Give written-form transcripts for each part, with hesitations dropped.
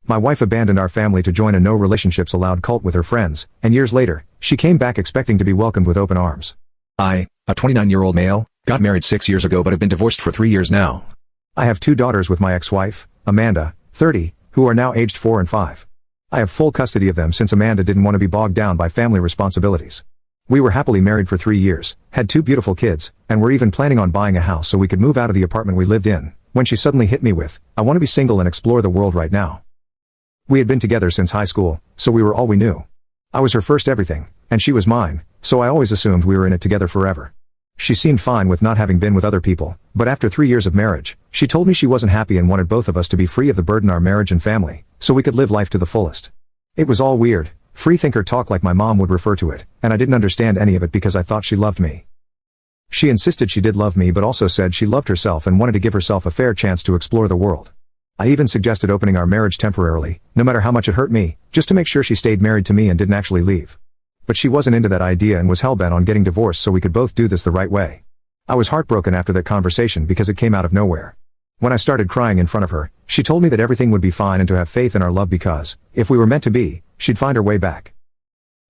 My wife abandoned our family to join a no relationships allowed cult with her friends, and years later, she came back expecting to be welcomed with open arms. I, a 29-year-old male, got married 6 years ago but have been divorced for 3 years now. I have 2 daughters with my ex-wife, Amanda, 30, who are now aged 4 and 5. I have full custody of them since Amanda didn't want to be bogged down by family responsibilities. We were happily married for 3 years, had 2 beautiful kids, and were even planning on buying a house so we could move out of the apartment we lived in, when she suddenly hit me with, "I want to be single and explore the world right now." We had been together since high school, so we were all we knew. I was her first everything, and she was mine, so I always assumed we were in it together forever. She seemed fine with not having been with other people, but after 3 years of marriage, she told me she wasn't happy and wanted both of us to be free of the burden our marriage and family, so we could live life to the fullest. It was all weird, freethinker talk like my mom would refer to it, and I didn't understand any of it because I thought she loved me. She insisted she did love me but also said she loved herself and wanted to give herself a fair chance to explore the world. I even suggested opening our marriage temporarily, no matter how much it hurt me, just to make sure she stayed married to me and didn't actually leave. But she wasn't into that idea and was hellbent on getting divorced so we could both do this the right way. I was heartbroken after that conversation because it came out of nowhere. When I started crying in front of her, she told me that everything would be fine and to have faith in our love because, if we were meant to be, she'd find her way back.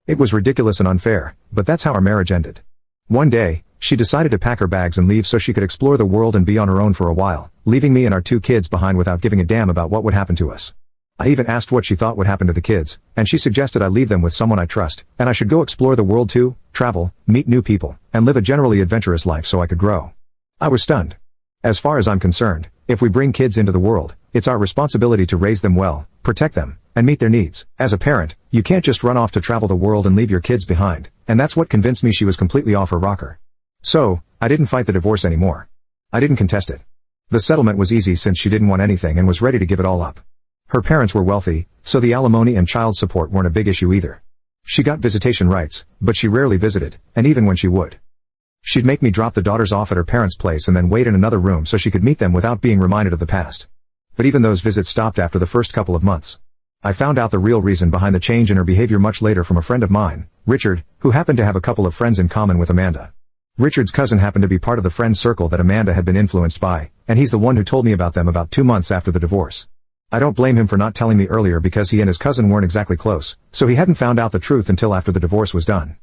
It was ridiculous and unfair, but that's how our marriage ended. One day, she decided to pack her bags and leave so she could explore the world and be on her own for a while, leaving me and our 2 kids behind without giving a damn about what would happen to us. I even asked what she thought would happen to the kids, and she suggested I leave them with someone I trust, and I should go explore the world too, travel, meet new people, and live a generally adventurous life so I could grow. I was stunned. As far as I'm concerned, if we bring kids into the world, it's our responsibility to raise them well, protect them, and meet their needs. As a parent, you can't just run off to travel the world and leave your kids behind, and that's what convinced me she was completely off her rocker. So, I didn't fight the divorce anymore. I didn't contest it. The settlement was easy since she didn't want anything and was ready to give it all up. Her parents were wealthy, so the alimony and child support weren't a big issue either. She got visitation rights, but she rarely visited, and even when she would, she'd make me drop the daughters off at her parents' place and then wait in another room so she could meet them without being reminded of the past. But even those visits stopped after the first couple of months. I found out the real reason behind the change in her behavior much later from a friend of mine, Richard, who happened to have a couple of friends in common with Amanda. Richard's cousin happened to be part of the friend circle that Amanda had been influenced by, and he's the one who told me about them about 2 months after the divorce. I don't blame him for not telling me earlier because he and his cousin weren't exactly close, so he hadn't found out the truth until after the divorce was done.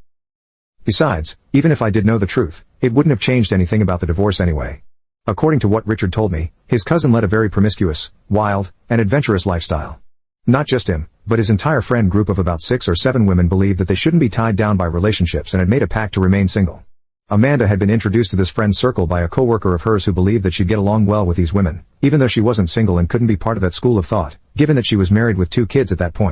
Besides, even if I did know the truth, it wouldn't have changed anything about the divorce anyway. According to what Richard told me, his cousin led a very promiscuous, wild, and adventurous lifestyle. Not just him, but his entire friend group of about 6 or 7 women believed that they shouldn't be tied down by relationships and had made a pact to remain single. Amanda had been introduced to this friend circle by a coworker of hers who believed that she'd get along well with these women, even though she wasn't single and couldn't be part of that school of thought, given that she was married with 2 kids at that point.